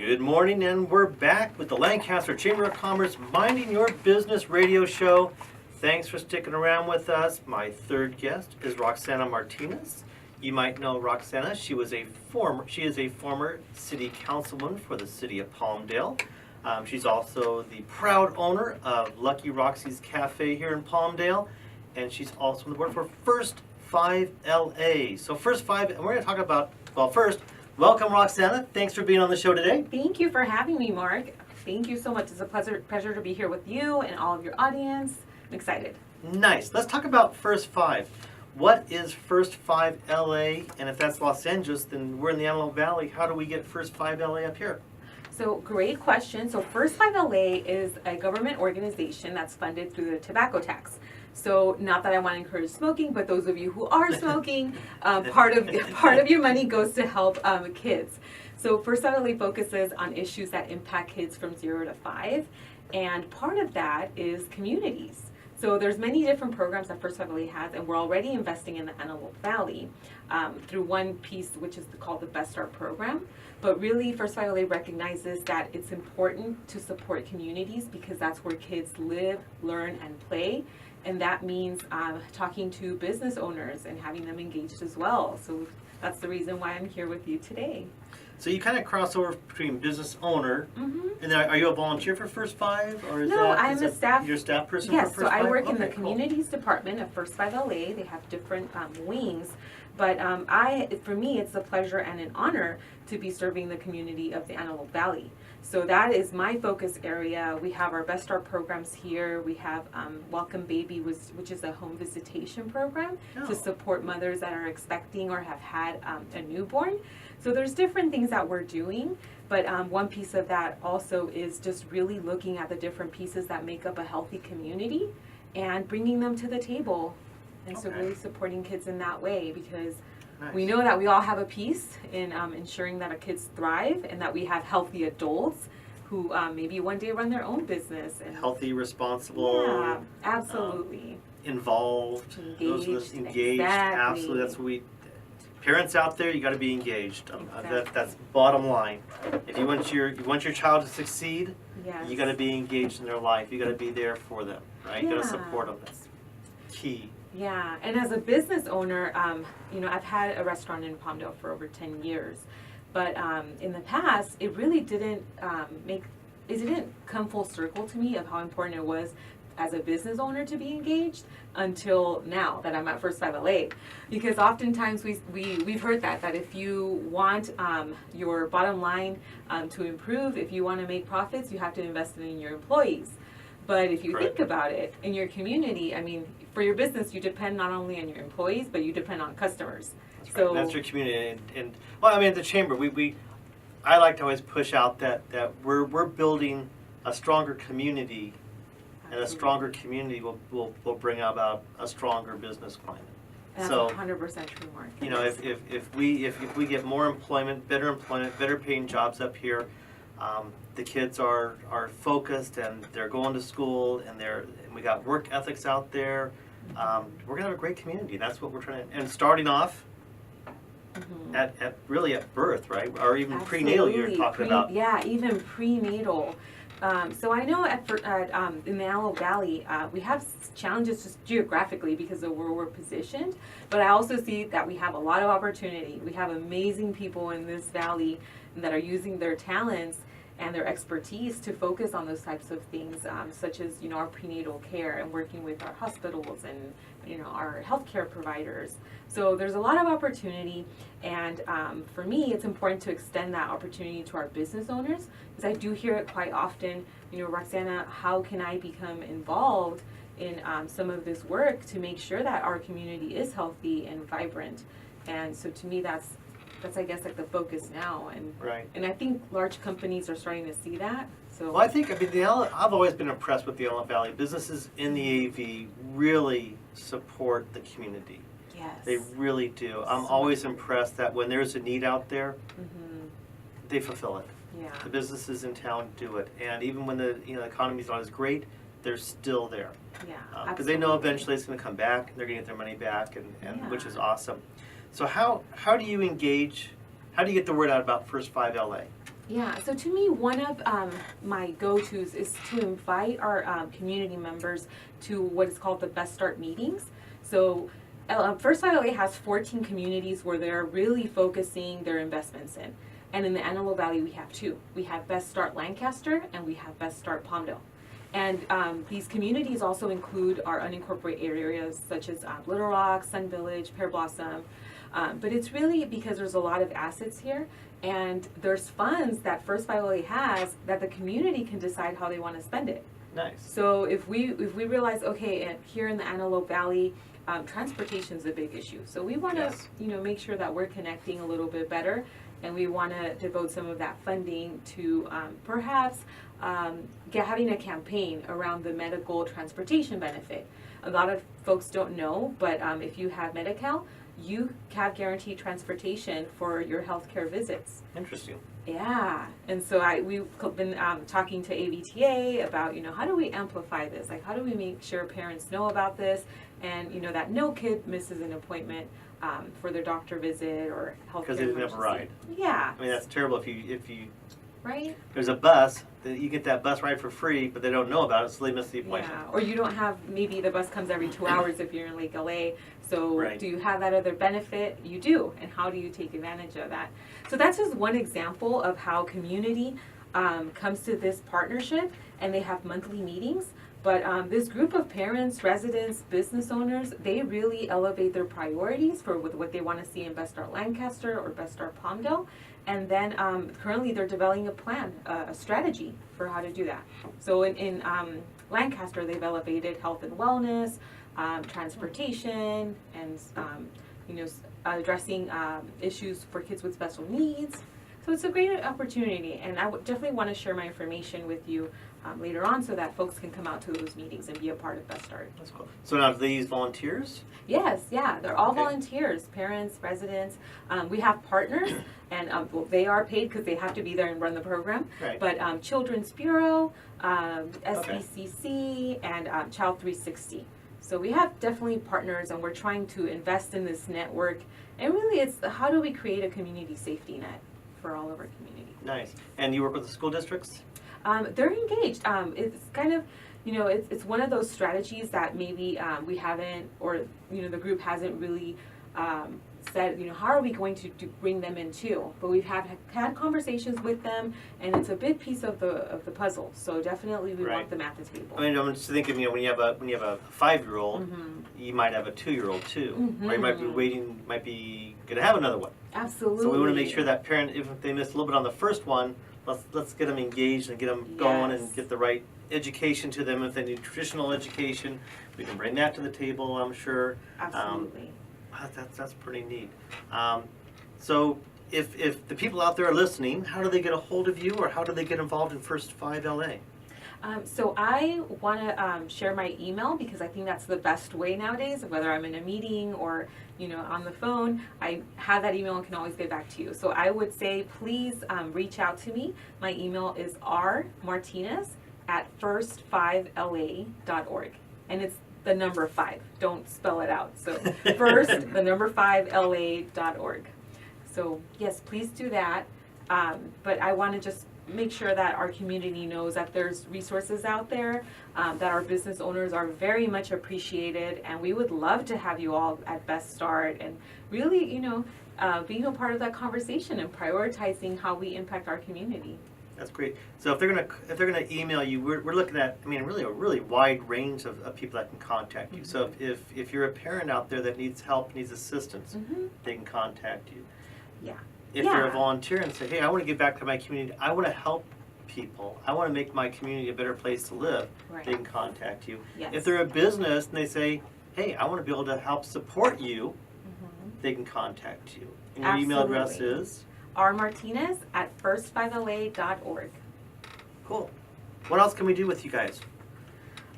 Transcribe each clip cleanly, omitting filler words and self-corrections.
Good morning, and we're back with the Lancaster Chamber of Commerce Minding Your Business radio show. Thanks for sticking around with us. My third guest is Roxanna Martinez. You might know Roxanna. She is a former city councilwoman for the city of Palmdale. She's also the proud owner of Lucky Roxys Cafe here in Palmdale, and she's also on the board for First 5 LA. So First 5, and we're going to talk about, well, first, welcome, Roxanna. Thanks for being on the show today. Thank you for having me, Mark. Thank you so much. It's a pleasure to be here with you and all of your audience. I'm excited. Nice. Let's talk about First 5. What is First 5 LA? And if that's Los Angeles, then we're in the Antelope Valley. How do we get First 5 LA up here? So, great question. So, First 5 LA is a government organization that's funded through the tobacco tax. So, not that I want to encourage smoking, but those of you who are smoking, part of your money goes to help kids. So, First 5 LA focuses on issues that impact kids from 0 to 5, and part of that is communities. So there's many different programs that First 5 LA has, and we're already investing in the Antelope Valley through one piece, which is called the Best Start program. But really, First 5 LA recognizes that it's important to support communities because that's where kids live, learn, and play. And that means talking to business owners and having them engaged as well. So that's the reason why I'm here with you today. So you kind of cross over between business owner, and then are you a volunteer for First 5? Or is No, that, I'm a staff. You're a staff person Yes, for First 5? so I work in the Okay, cool. communities department of First 5 LA. They have different wings. But for me, it's a pleasure and an honor to be serving the community of the Antelope Valley. So that is my focus area. We have our Best Start programs here. We have Welcome Baby, which is a home visitation program to support mothers that are expecting or have had a newborn. So there's different things that we're doing, but one piece of that also is just really looking at the different pieces that make up a healthy community and bringing them to the table. And so really supporting kids in that way, because we know that we all have a piece in ensuring that our kids thrive and that we have healthy adults who maybe one day run their own business. And Healthy, responsible. Yeah, absolutely. Involved. Engaged. Engaged. Exactly. Absolutely. That's what we... Parents out there, you got to be engaged. Exactly. That's bottom line. If you want your child to succeed, Yes. you got to be engaged in their life. You got to be there for them, right? You got to support them. That's key. Yeah, and as a business owner, I've had a restaurant in Palmdale for over 10 years, but in the past, it really didn't come full circle to me of how important it was as a business owner to be engaged until now that I'm at First 5 LA, because oftentimes we've heard that if you want your bottom line to improve, if you want to make profits, you have to invest in your employees. But if you think about it, in your community, I mean, for your business, you depend not only on your employees, but you depend on customers. That's So right. That's your community. And well, I mean, at the chamber, I like to always push out that we're building a stronger community, and a stronger community will bring about a stronger business climate. that's So 100% true, Mark. you know, if we get more employment, better paying jobs up here. The kids are focused and they're going to school and we got work ethics out there. We're gonna have a great community. That's what we're trying to. And starting off at birth, right? Or even prenatal. You're talking about. Yeah, even prenatal. So I know in the Antelope Valley, we have challenges just geographically because of where we're positioned, but I also see that we have a lot of opportunity. We have amazing people in this valley that are using their talents and their expertise to focus on those types of things, such as our prenatal care and working with our hospitals and our healthcare providers. So there's a lot of opportunity, and for me, it's important to extend that opportunity to our business owners, because I do hear it quite often. Roxanna, how can I become involved in some of this work to make sure that our community is healthy and vibrant? And so to me, that's I guess like the focus now, and I think large companies are starting to see that. So Well, I've always been impressed with the Antelope Valley. Businesses in the AV really support the community. Yes, They really do. I'm always impressed that when there's a need out there, they fulfill it. Yeah. The businesses in town do it, and even when the economy's not as great, they're still there. Yeah, Because they know eventually it's going to come back, and they're going to get their money back, and which is awesome. So how do you engage? How do you get the word out about First 5 LA? Yeah, so to me, one of my go-tos is to invite our community members to what is called the Best Start meetings. So First ILA has 14 communities where they're really focusing their investments in. And in the Antelope Valley, we have two. We have Best Start Lancaster and we have Best Start Palmdale. And these communities also include our unincorporated areas such as Little Rock, Sun Village, Pear Blossom. But it's really because there's a lot of assets here, and there's funds that First ILA has that the community can decide how they want to spend it. Nice. So if we realize, okay, here in the Antelope Valley, transportation is a big issue. So we want to, Yes. make sure that we're connecting a little bit better, and we want to devote some of that funding to perhaps having a campaign around the medical transportation benefit. A lot of folks don't know, but if you have Medi-Cal, you have guaranteed transportation for your healthcare visits. Interesting. Yeah, and so we've been talking to AVTA about, how do we amplify this? Like, how do we make sure parents know about this, and that no kid misses an appointment for their doctor visit or healthcare Because they didn't have a ride. Yeah. I mean, that's terrible if you Right? there's a bus, that you get that bus ride for free, but they don't know about it, so they miss the appointment. Yeah, or you don't have, maybe the bus comes every 2 hours if you're in Lake LA, so Right. do you have that other benefit? You do, and how do you take advantage of that? So that's just one example of how community comes to this partnership, and they have monthly meetings. But this group of parents, residents, business owners, they really elevate their priorities for what they want to see in Best Start Lancaster or Best Start Palmdale. And then currently they're developing a plan, a strategy for how to do that. So in Lancaster, they've elevated health and wellness, transportation, and addressing issues for kids with special needs. So it's a great opportunity, and I would definitely want to share my information with you later on so that folks can come out to those meetings and be a part of Best Start. That's cool. So now, do they use volunteers? Yes, yeah, they're all Okay. volunteers, parents, residents. We have partners, and they are paid because they have to be there and run the program. Right. But Children's Bureau, SBCC, and Child 360. So we have definitely partners, and we're trying to invest in this network. And really, it's how do we create a community safety net for all of our community. Nice. And you work with the school districts? They're engaged. It's kind of, it's one of those strategies that maybe we haven't, or the group hasn't really said, how are we going to bring them in too? But we've had conversations with them, and it's a big piece of the puzzle. So definitely we Right. want them at the table. I mean, I'm just thinking, when you have a 5-year-old, Mm-hmm. you might have a 2-year-old too, Mhm. or you might be going to have another one. Absolutely. So we want to make sure that parent, if they miss a little bit on the first one, let's get them engaged and get them going Yes. and get the right education to them. If they need traditional education, we can bring that to the table, I'm sure. Absolutely. That's pretty neat. So if the people out there are listening, how do they get a hold of you, or how do they get involved in First 5 LA? So I want to share my email because I think that's the best way nowadays, whether I'm in a meeting or on the phone. I have that email and can always get back to you. So I would say please reach out to me. My email is rmartinez@first5la.org, and it's the number 5. Don't spell it out. So first, the number 5la.org. So yes, please do that. But I want to just make sure that our community knows that there's resources out there, that our business owners are very much appreciated, and we would love to have you all at Best Start and really, being a part of that conversation and prioritizing how we impact our community. That's great. So if they're gonna email you, we're looking at, really a really wide range of people that can contact you. So if you're a parent out there that needs help, needs assistance, Mm-hmm. they can contact you. Yeah. If Yeah. you're a volunteer and say, hey, I want to give back to my community, I want to help people, I want to make my community a better place to live, Right. they can contact you. Yes. If they're a business and they say, hey, I want to be able to help support you, Mm-hmm. they can contact you. And your email address Absolutely. is? rmartinez@first5la.org. Cool. What else can we do with you guys?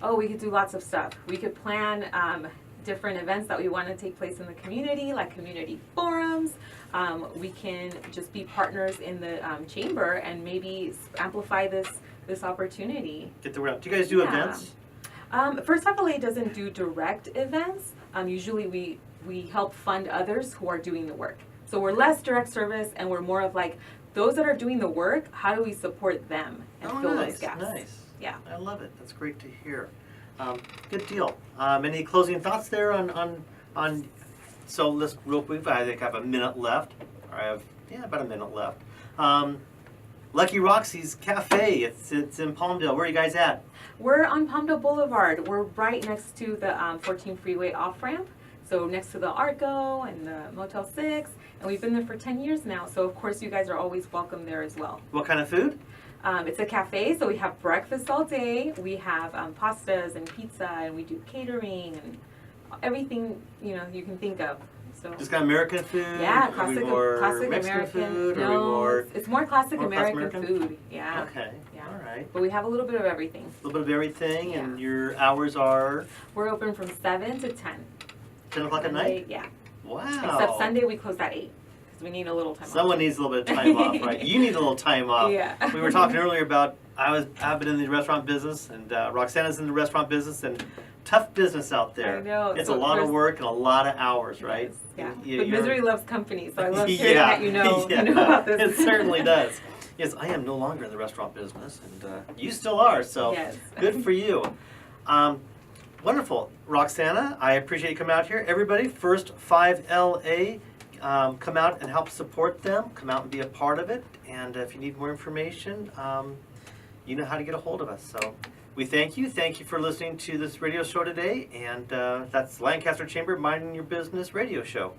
Oh, we could do lots of stuff. We could plan different events that we want to take place in the community, like community forums. We can just be partners in the chamber and maybe amplify this opportunity. Get the word out. Do you guys do Yeah. events? First FLA doesn't do direct events. Usually we help fund others who are doing the work. So we're less direct service, and we're more of like those that are doing the work, how do we support them and fill those gaps? Nice. Yeah. I love it. That's great to hear. Good deal. Any closing thoughts there on? So let's real quick. I think I have a minute left. Or I have about a minute left. Lucky Roxys Cafe. It's in Palmdale. Where are you guys at? We're on Palmdale Boulevard. We're right next to the 14 freeway off ramp. So next to the Arco and the Motel 6. And we've been there for 10 years now. So of course you guys are always welcome there as well. What kind of food? It's a cafe, so we have breakfast all day. We have pastas and pizza, and we do catering and everything you can think of. So just kind of American food. Yeah, Are we more classic Mexican American food. No, Are we more? it's more classic more American, classic food. Yeah. Okay. Yeah. All right. But we have a little bit of everything. A little bit of everything, Yeah. and your hours are We're open from 7 to 10. 10 o'clock at Sunday, night. Yeah. Wow. Except Sunday we close at 8 because we need a little time. Someone off. needs a little bit of time off, right? You need a little time off. Yeah. We were talking earlier about I've been in the restaurant business, and Roxanna's in the restaurant business, and tough business out there. I know. It's So a lot of there's- work and a lot of hours, right? Yeah. You- But you're- misery loves company, so I love hearing that you know about this. It certainly does. Yes, I am no longer in the restaurant business, and you still are, so Yes. good for you. Wonderful. Roxanna, I appreciate you coming out here. Everybody, First 5LA, come out and help support them. Come out and be a part of it. And if you need more information, you know how to get a hold of us. So we thank you. Thank you for listening to this radio show today. And that's Lancaster Chamber Minding Your Business radio show.